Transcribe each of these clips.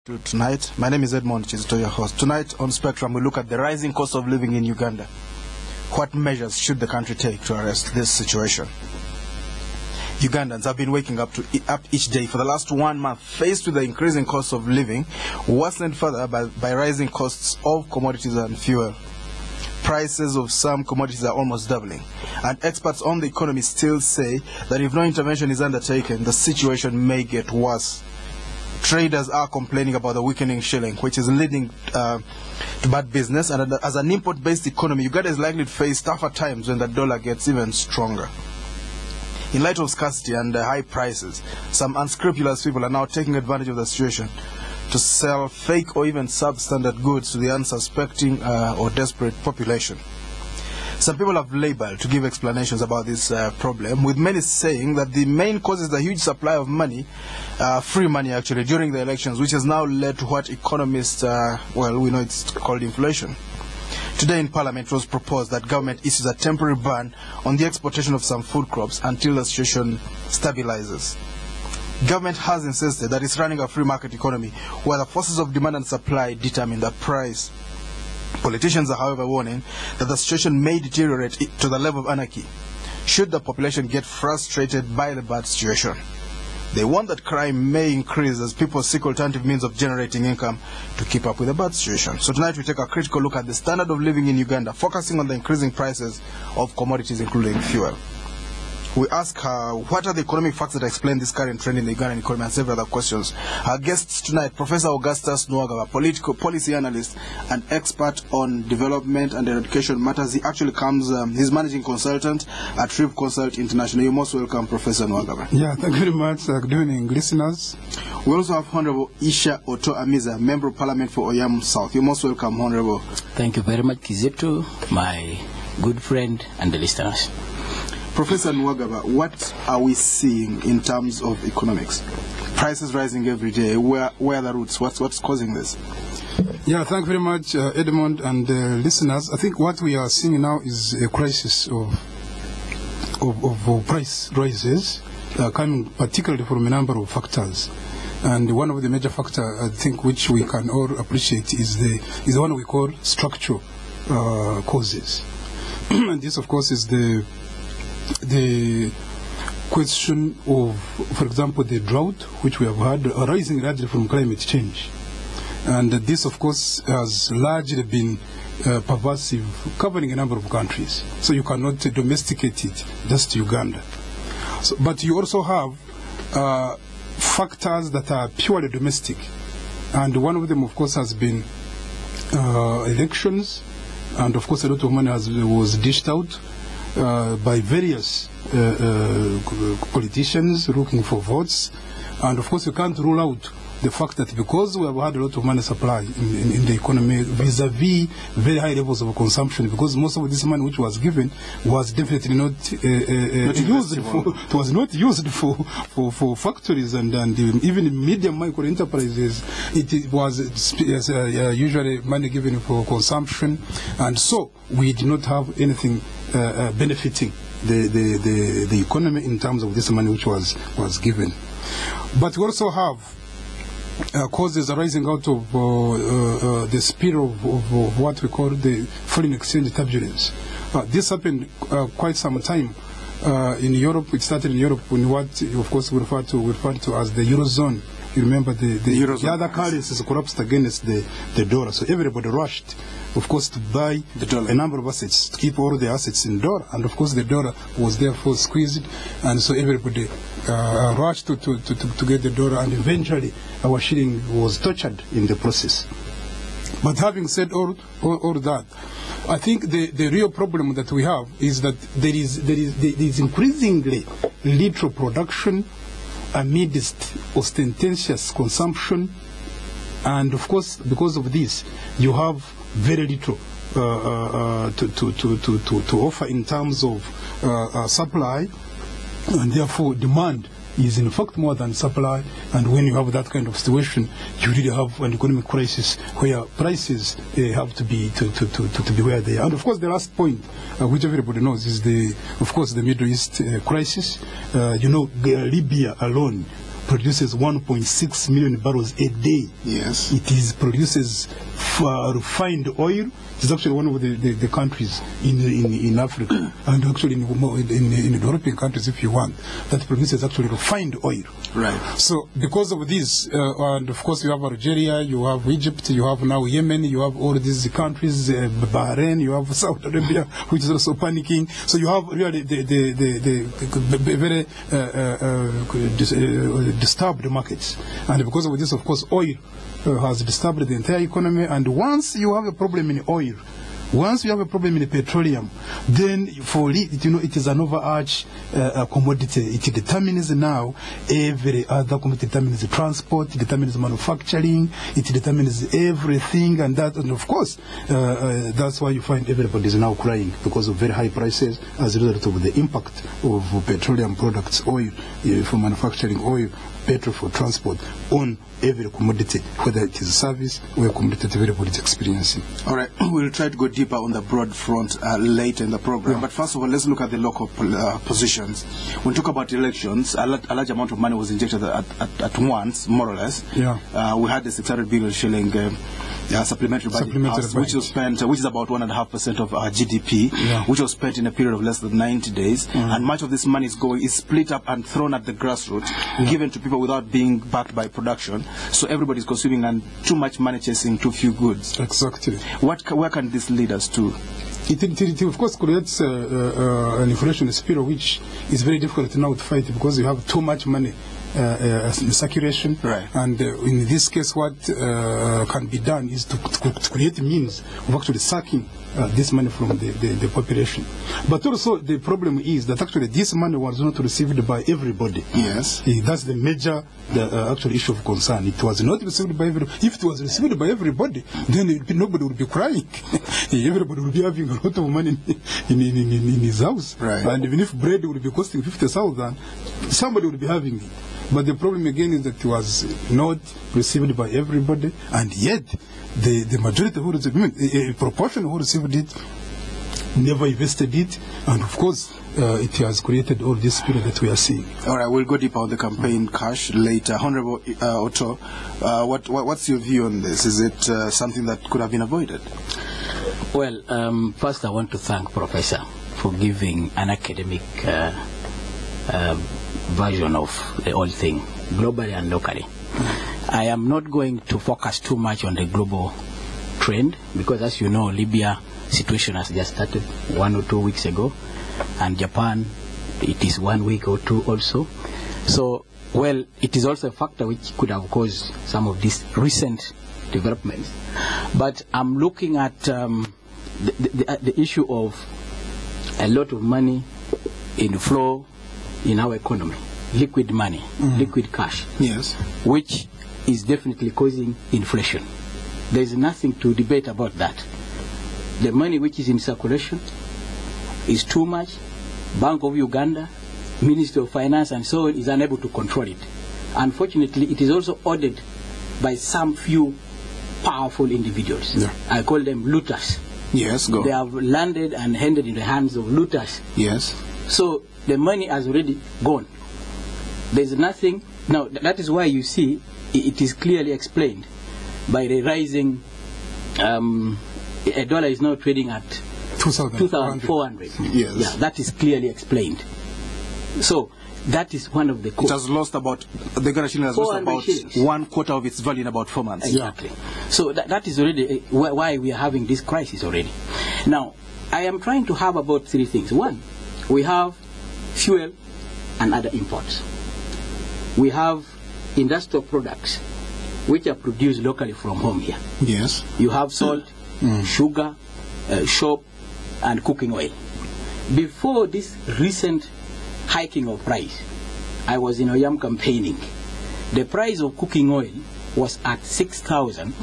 Tonight, my name is Edmond, Kizito, your host. Tonight on Spectrum, we look at the rising cost of living in Uganda. What measures should the country take to arrest this situation? Ugandans have been waking up each day for the last 1 month, faced with the increasing cost of living, worsened further by rising costs of commodities and fuel. Prices of some commodities are almost doubling, and experts on the economy still say that if no intervention is undertaken, the situation may get worse. Traders are complaining about the weakening shilling, which is leading to bad business, and as an import-based economy, Uganda is likely to face tougher times when the dollar gets even stronger. In light of scarcity and high prices, some unscrupulous people are now taking advantage of the situation to sell fake or even substandard goods to the unsuspecting or desperate population. Some people have labeled to give explanations about this problem, with many saying that the main cause is the huge supply of money, free money actually, during the elections, which has now led to what economists, well, we know it's called inflation. Today in Parliament, it was proposed that government issues a temporary ban on the exportation of some food crops until the situation stabilizes. Government has insisted that it's running a free market economy where the forces of demand and supply determine the price. Politicians are, however, warning that the situation may deteriorate to the level of anarchy should the population get frustrated by the bad situation. They warn that crime may increase as people seek alternative means of generating income to keep up with the bad situation. So tonight we take a critical look at the standard of living in Uganda, focusing on the increasing prices of commodities, including fuel. We ask what are the economic facts that explain this current trend in the Ugandan economy, and several other questions. Our guests tonight, Professor Augustus Nuwagaba, political policy analyst and expert on development and education matters. He actually comes, he's managing consultant at Rev Consult International. You're most welcome, Professor Nuwagaba. Yeah, thank you very much. Good evening, listeners. We also have Honorable Ishaa Otto, Member of Parliament for Oyam South. You're most welcome, Honorable. Thank you very much, Kizito, my good friend and the listeners. Professor Nuwagaba, what are we seeing in terms of economics? Prices rising every day. Where are the roots? What's causing this? Yeah, thank you very much, Edmond and listeners. I think what we are seeing now is a crisis of price rises, coming particularly from a number of factors. And one of the major factors, I think, which we can all appreciate is the one we call structural causes. And this, of course, is the question of, for example, the drought, which we have had, arising largely from climate change. And this, of course, has largely been pervasive, covering a number of countries. So you cannot domesticate it just to Uganda. So, but you also have factors that are purely domestic. And one of them, of course, has been elections. And, of course, a lot of money was dished out by various politicians looking for votes. And of course you can't rule out the fact that because we have had a lot of money supply in the economy vis-a-vis very high levels of consumption, because most of this money which was given was definitely not used for factories and even medium micro enterprises. It was usually money given for consumption, and so we did not have anything benefiting the economy in terms of this money which was given. But we also have causes arising out of the spirit of what we call the foreign exchange turbulence. This happened quite some time in Europe. It started in Europe in what, of course, we refer to as the Eurozone. You remember the other currencies collapsed against the dollar, so everybody rushed, of course, to buy a number of assets, to keep all the assets in dollar, and of course the dollar was therefore squeezed, and so everybody rushed to get the dollar, and eventually our shilling was tortured in the process. But having said all that, I think the real problem that we have is that there is increasingly little production amidst ostentatious consumption, and of course because of this you have very little to offer in terms of supply, and therefore demand is in fact more than supply. And when you have that kind of situation, you really have an economic crisis where prices have to be where they are. And of course the last point, which everybody knows, is of course the Middle East crisis. Libya alone produces 1.6 million barrels a day. Yes. It produces refined oil. It's actually one of the countries in Africa, and actually in European countries, if you want, that produces actually refined oil. Right. So because of this, and of course you have Algeria, you have Egypt, you have now Yemen, you have all these countries, Bahrain, you have Saudi Arabia, which is also panicking. So you have really the very disturbed markets, and because of this, of course, oil has disturbed the entire economy. And once you have a problem in oil, once you have a problem in petroleum, then for it, it is an overarch commodity. It determines now every other commodity. It determines transport, it determines manufacturing, it determines everything, and of course, that's why you find everybody is now crying because of very high prices as a result of the impact of petroleum products, oil for manufacturing, oil, petrol for transport on every commodity, whether it is a service or a commodity that everybody is experiencing. All right, we'll try to go deeper on the broad front later in the program. Yeah. But first of all, let's look at the local positions. When we talk about elections, a large amount of money was injected at once, more or less. Yeah. We had the 600 billion shilling supplementary budget, which was spent, which is about 1.5% of our GDP, yeah, which was spent in a period of less than 90 days, and much of this money is split up and thrown at the grassroots, given to people without being backed by production. So everybody's consuming and too much money chasing too few goods. Exactly. Where can this lead us to? It of course creates an inflation spiral, which is very difficult now to fight because you have too much money in circulation. Right. And in this case, what can be done is to create means of actually sucking this money from the population. But also the problem is that actually this money was not received by everybody. Yes. That's the major actual issue of concern. It was not received by everybody. If it was received by everybody, then nobody would be crying. Everybody would be having a lot of money in his house. Right. And even if bread would be costing 50,000, somebody would be having it. But the problem again is that it was not received by everybody, and yet the majority who received it, a proportion who received it, never invested it, and of course it has created all this spirit that we are seeing. All right, we'll go deeper on the campaign cash later. Honorable Otto, what's your view on this? Is it something that could have been avoided? Well, first I want to thank Professor for giving an academic version of the whole thing, globally and locally. I am not going to focus too much on the global trend because, as you know, Libya situation has just started 1 or 2 weeks ago, and Japan, it is 1 week or two also. So, well, it is also a factor which could have caused some of these recent developments. But I'm looking at the issue of a lot of money in flow in our economy, liquid money, liquid cash, yes, which is definitely causing inflation. There is nothing to debate about that. The money which is in circulation is too much. Bank of Uganda, Ministry of Finance and so on is unable to control it. Unfortunately, it is also ordered by some few powerful individuals. Yeah. I call them looters. Yes, go. They have landed and handed in the hands of looters. Yes. So the money has already gone. There's nothing. Now, that is why you see it is clearly explained by the rising, a dollar is now trading at 2,400. Yes. Yeah, that is clearly explained. So that is one of the causes. It has lost about, the Ghana shilling has lost about shillings. 1/4 of its value in about 4 months. Exactly. Yeah. So that is already why we are having this crisis already. Now, I am trying to have about 3 things. One, we have fuel and other imports. We have industrial products which are produced locally from home here. Yes. You have salt, sugar, soap, and cooking oil. Before this recent hiking of price, I was in Oyam campaigning. The price of cooking oil was at 6,000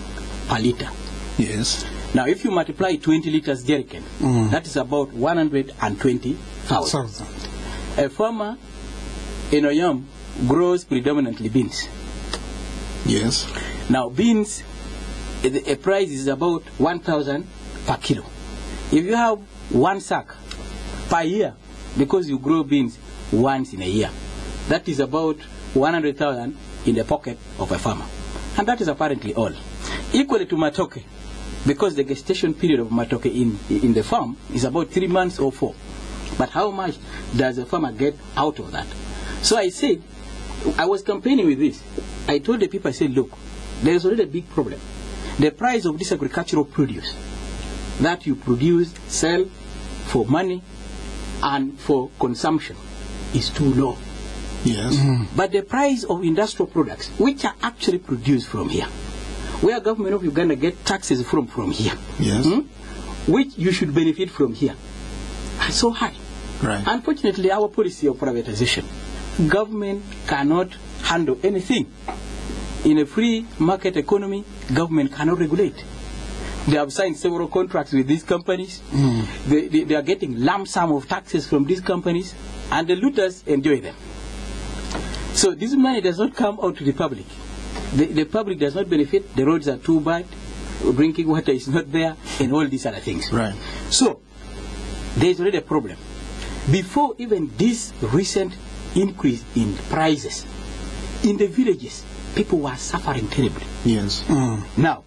per liter. Yes. Now, if you multiply 20 liters jerrycan, that is about 120,000. A farmer in Oyam grows predominantly beans. Yes. Now, beans, a price is about 1,000 per kilo. If you have 1 sack per year, because you grow beans once in a year, that is about 100,000 in the pocket of a farmer. And that is apparently all. Equally to matoke, because the gestation period of matoke in the farm is about 3 months or 4. But how much does a farmer get out of that? So I said, I was campaigning with this. I told the people, I said, look, there is already a big problem. The price of this agricultural produce that you produce, sell for money and for consumption is too low. Yes. But the price of industrial products, which are actually produced from here, where government of Uganda get taxes from here, Yes. Which you should benefit from here, are so high. Right. Unfortunately, our policy of privatization, government cannot handle anything. In a free market economy, government cannot regulate. They have signed several contracts with these companies. They are getting lump sum of taxes from these companies, and the looters enjoy them. So this money does not come out to the public. The public does not benefit. The roads are too bad. Drinking water is not there, and all these other things. Right. So there is already a problem. Before even this recent increase in prices, in the villages, people were suffering terribly. Yes. Now,